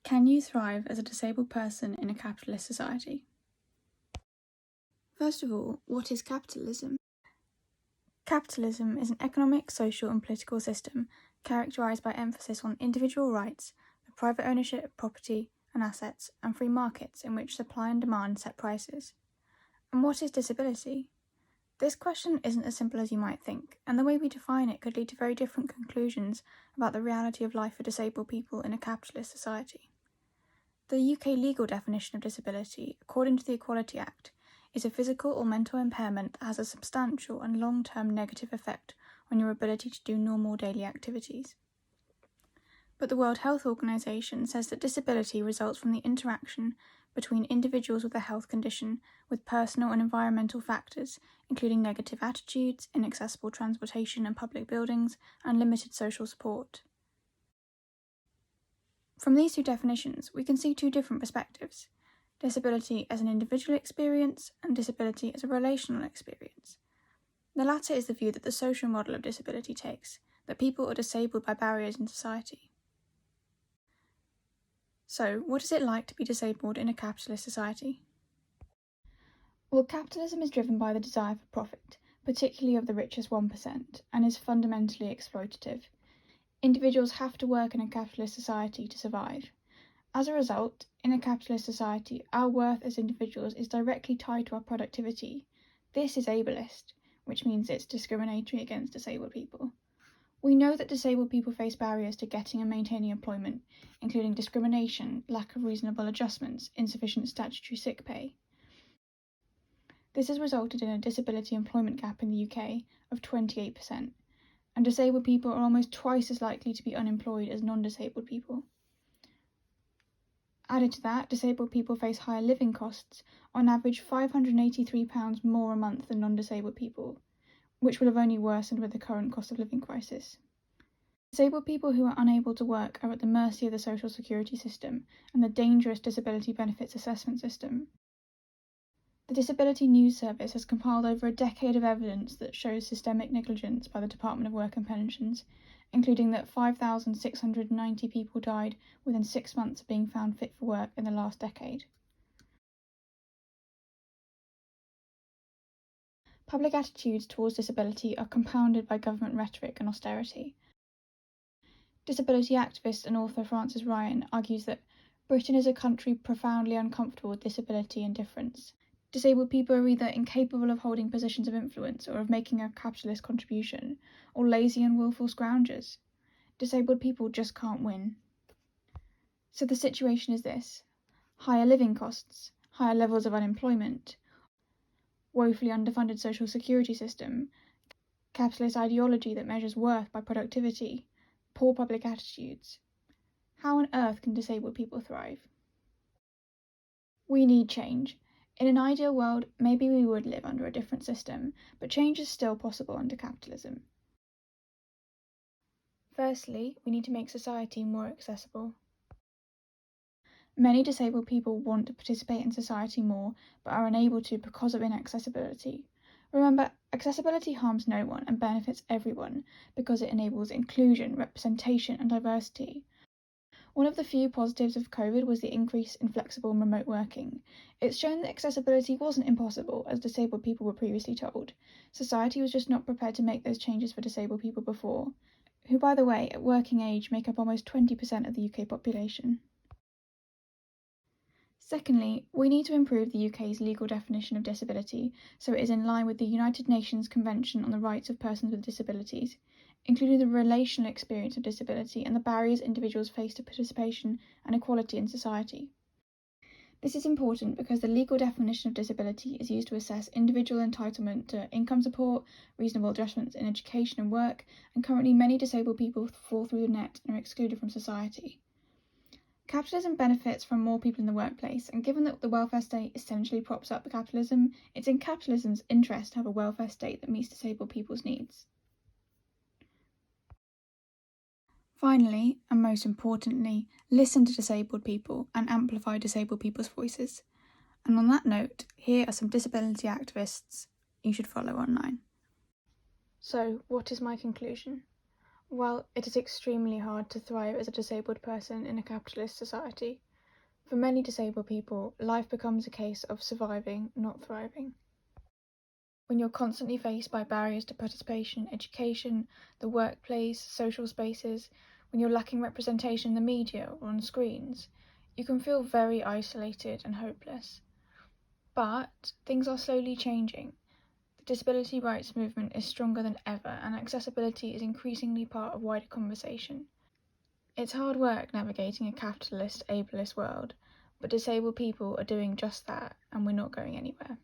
Can you thrive as a disabled person in a capitalist society? First of all, what is capitalism? Capitalism is an economic, social, and political system characterised by emphasis on individual rights, the private ownership of property and assets, and free markets in which supply and demand set prices. And what is disability? This question isn't as simple as you might think, and the way we define it could lead to very different conclusions about the reality of life for disabled people in a capitalist society. The UK legal definition of disability, according to the Equality Act, is a physical or mental impairment that has a substantial and long-term negative effect on your ability to do normal daily activities. But the World Health Organization says that disability results from the interaction between individuals with a health condition with personal and environmental factors, including negative attitudes, inaccessible transportation and public buildings, and limited social support. From these two definitions, we can see two different perspectives: disability as an individual experience and disability as a relational experience. The latter is the view that the social model of disability takes, that people are disabled by barriers in society. So, what is it like to be disabled in a capitalist society? Well, capitalism is driven by the desire for profit, particularly of the richest 1%, and is fundamentally exploitative. Individuals have to work in a capitalist society to survive. As a result, in a capitalist society, our worth as individuals is directly tied to our productivity. This is ableist, which means it's discriminatory against disabled people. We know that disabled people face barriers to getting and maintaining employment, including discrimination, lack of reasonable adjustments, insufficient statutory sick pay. This has resulted in a disability employment gap in the UK of 28%, and disabled people are almost twice as likely to be unemployed as non-disabled people. Added to that, disabled people face higher living costs, on average £583 more a month than non-disabled people, which will have only worsened with the current cost of living crisis. Disabled people who are unable to work are at the mercy of the social security system and the dangerous disability benefits assessment system. The Disability News Service has compiled over a decade of evidence that shows systemic negligence by the Department of Work and Pensions, including that 5,690 people died within 6 months of being found fit for work in the last decade. Public attitudes towards disability are compounded by government rhetoric and austerity. Disability activist and author Frances Ryan argues that Britain is a country profoundly uncomfortable with disability and difference. Disabled people are either incapable of holding positions of influence or of making a capitalist contribution, or lazy and willful scroungers. Disabled people just can't win. So the situation is this: higher living costs, higher levels of unemployment, woefully underfunded social security system, capitalist ideology that measures worth by productivity, poor public attitudes. How on earth can disabled people thrive? We need change. In an ideal world, maybe we would live under a different system, but change is still possible under capitalism. Firstly, we need to make society more accessible. Many disabled people want to participate in society more, but are unable to because of inaccessibility. Remember, accessibility harms no one and benefits everyone because it enables inclusion, representation, and diversity. One of the few positives of COVID was the increase in flexible and remote working. It's shown that accessibility wasn't impossible, as disabled people were previously told. Society was just not prepared to make those changes for disabled people before, who, by the way, at working age make up almost 20% of the UK population. Secondly, we need to improve the UK's legal definition of disability so it is in line with the United Nations Convention on the Rights of Persons with Disabilities, including the relational experience of disability and the barriers individuals face to participation and equality in society. This is important because the legal definition of disability is used to assess individual entitlement to income support, reasonable adjustments in education and work, and currently many disabled people fall through the net and are excluded from society. Capitalism benefits from more people in the workplace, and given that the welfare state essentially props up capitalism, it's in capitalism's interest to have a welfare state that meets disabled people's needs. Finally, and most importantly, listen to disabled people and amplify disabled people's voices. And on that note, here are some disability activists you should follow online. So, what is my conclusion? Well, it is extremely hard to thrive as a disabled person in a capitalist society. For many disabled people, life becomes a case of surviving, not thriving. When you're constantly faced by barriers to participation in education, the workplace, social spaces, when you're lacking representation in the media or on screens, you can feel very isolated and hopeless. But things are slowly changing. The disability rights movement is stronger than ever, and accessibility is increasingly part of wider conversation. It's hard work navigating a capitalist, ableist world, but disabled people are doing just that, and we're not going anywhere.